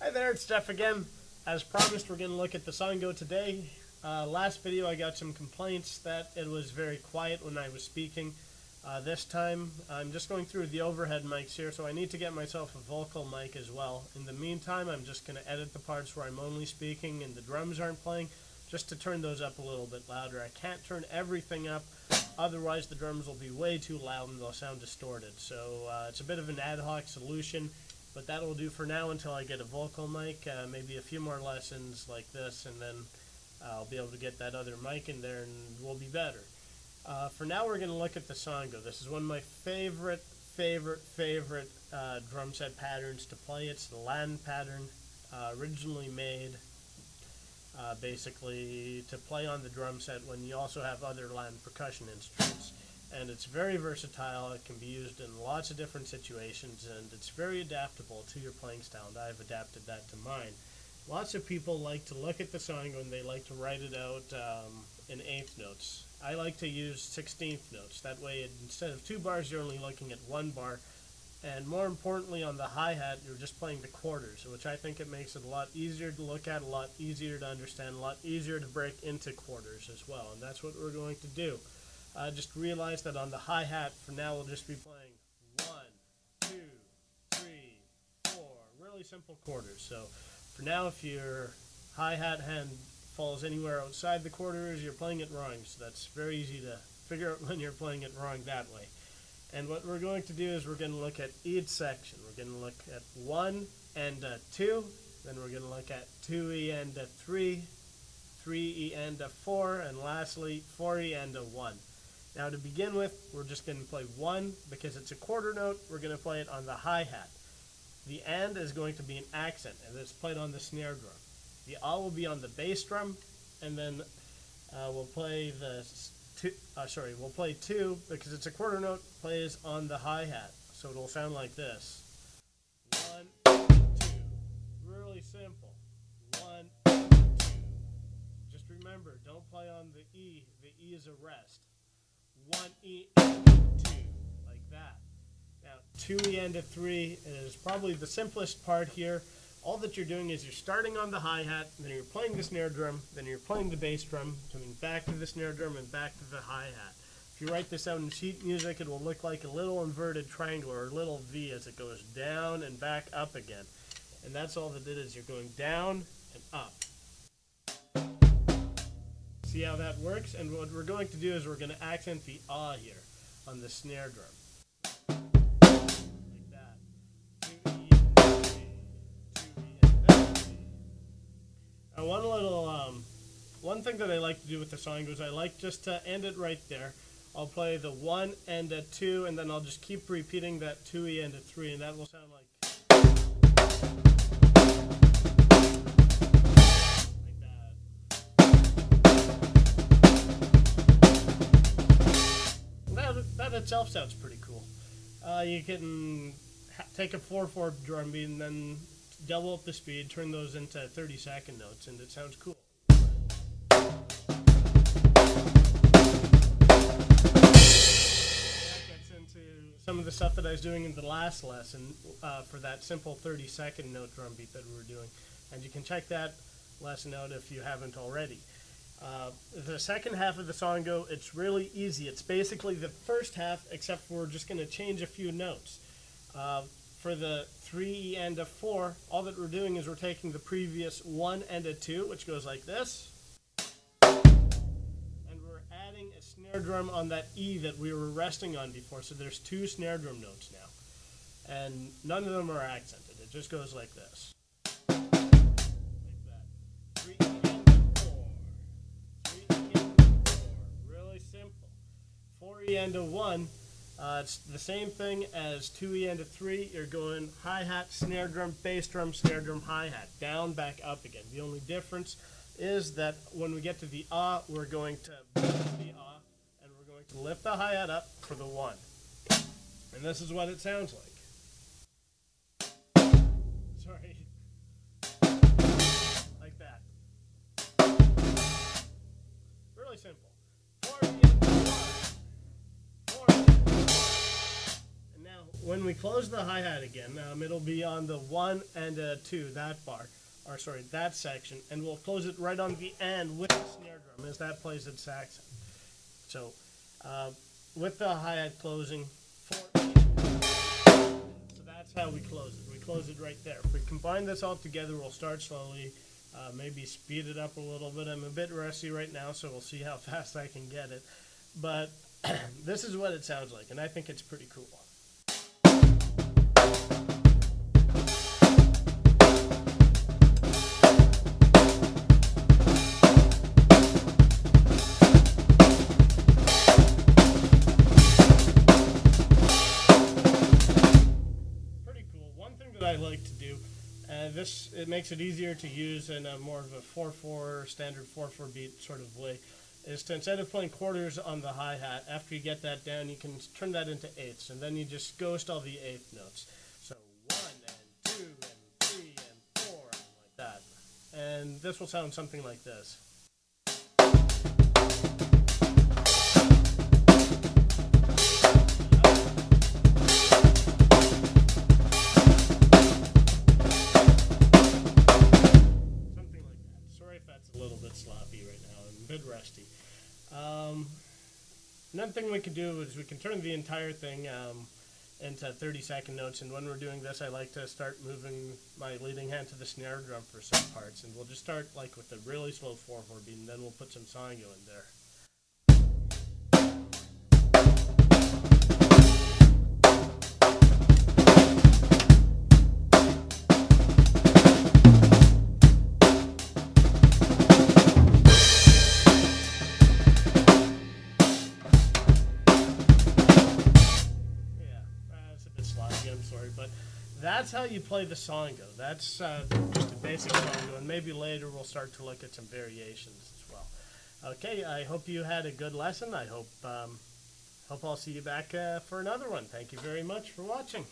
Hi there, it's Jeff again. As promised, we're going to look at the Songo today. Last video I got some complaints that it was very quiet when I was speaking. This time I'm just going through the overhead mics here, so I need to get myself a vocal mic as well. In the meantime, I'm just going to edit the parts where I'm only speaking and the drums aren't playing, just to turn those up a little bit louder. I can't turn everything up, otherwise the drums will be way too loud and they'll sound distorted. So it's a bit of an ad hoc solution. But that will do for now until I get a vocal mic, maybe a few more lessons like this, and then I'll be able to get that other mic in there and we'll be better. For now we're going to look at the Songo. This is one of my favorite drum set patterns to play. It's the land pattern, originally made basically to play on the drum set when you also have other land percussion instruments. And it's very versatile. It can be used in lots of different situations, and it's very adaptable to your playing style, and I've adapted that to mine. Lots of people like to look at the Songo and they like to write it out in eighth notes. I like to use 16th notes. That way, instead of 2 bars, you're only looking at 1 bar. And more importantly, on the hi-hat, you're just playing the quarters, which I think it makes it a lot easier to look at, a lot easier to understand, a lot easier to break into quarters as well. And that's what we're going to do. Just realize that on the hi-hat, for now, we'll just be playing 1, 2, 3, 4. Really simple quarters. So for now, if your hi-hat hand falls anywhere outside the quarters, you're playing it wrong. So that's very easy to figure out when you're playing it wrong that way. And what we're going to do is we're going to look at each section. We're going to look at 1 and 2. Then we're going to look at 2E and 3, 3E and 4, and lastly 4E and 1. Now to begin with, we're just going to play 1 because it's a quarter note. We're going to play it on the hi-hat. The and is going to be an accent, and it's played on the snare drum. The ah will be on the bass drum, and then we'll play we'll play 2 because it's a quarter note. Plays on the hi-hat, so it'll sound like this. 1, 2. Really simple. 1, 2. Just remember, don't play on the E. The E is a rest. 1E and 2, like that. Now, 2E and 3 is probably the simplest part here. All that you're doing is you're starting on the hi-hat, then you're playing the snare drum, then you're playing the bass drum, coming back to the snare drum and back to the hi-hat. If you write this out in sheet music, it will look like a little inverted triangle or a little V as it goes down and back up again. And that's all that it is. You're going down and up. See how that works? And what we're going to do is we're going to accent the ah here on the snare drum. Like that. 2E and 3, 2E and 3. Now one thing that I like to do with the Songo is I like just to end it right there. I'll play the 1 and a 2, and then I'll just keep repeating that 2E and a 3, and that will sound like that itself sounds pretty cool. You can take a 4/4 drum beat and then double up the speed, turn those into 30-second notes, and it sounds cool. That gets into some of the stuff that I was doing in the last lesson for that simple 30-second note drum beat that we were doing. And you can check that lesson out if you haven't already. The second half of the Songo, it's really easy. It's basically the first half, except for we're just going to change a few notes. For the 3 and a 4, all that we're doing is we're taking the previous 1 and a 2, which goes like this, and we're adding a snare drum on that E that we were resting on before. So there's 2 snare drum notes now, and none of them are accented. It just goes like this. Simple. 4E and a 1, it's the same thing as 2E and a 3. You're going hi-hat, snare drum, bass drum, snare drum, hi-hat, down, back, up again. The only difference is that when we get to the ah, we're going to boost the ah, and we're going to lift the hi-hat up for the 1. And this is what it sounds like. Sorry. Like that. Really simple. 4E and 1, 4E and 1. And now when we close the hi-hat again, it'll be on the 1 and 2, that bar, or sorry, that section, and we'll close it right on the end with the snare drum as that plays its sax. So, with the hi-hat closing, 4, 8. So that's how we close it. We close it right there. If we combine this all together, we'll start slowly, maybe speed it up a little bit. I'm a bit rusty right now, so we'll see how fast I can get it. But this is what it sounds like, and I think it's pretty cool. I like to do. It makes it easier to use in a more of a 4/4 standard 4/4 beat sort of way. Is to, instead of playing quarters on the hi-hat, after you get that down, you can turn that into eighths, and then you just ghost all the eighth notes. So 1 and 2 and 3 and 4 and like that. And this will sound something like this. A little bit sloppy right now. I'm a bit rusty. Another thing we can do is we can turn the entire thing into 30-second notes, and when we're doing this, I like to start moving my leading hand to the snare drum for some parts, and we'll just start like with a really slow 4/4 beat, and then we'll put some Songo in there. I'm sorry, but that's how you play the Songo. That's just a basic Songo, and maybe later we'll start to look at some variations as well. Okay, I hope you had a good lesson. I hope I'll see you back for another one. Thank you very much for watching.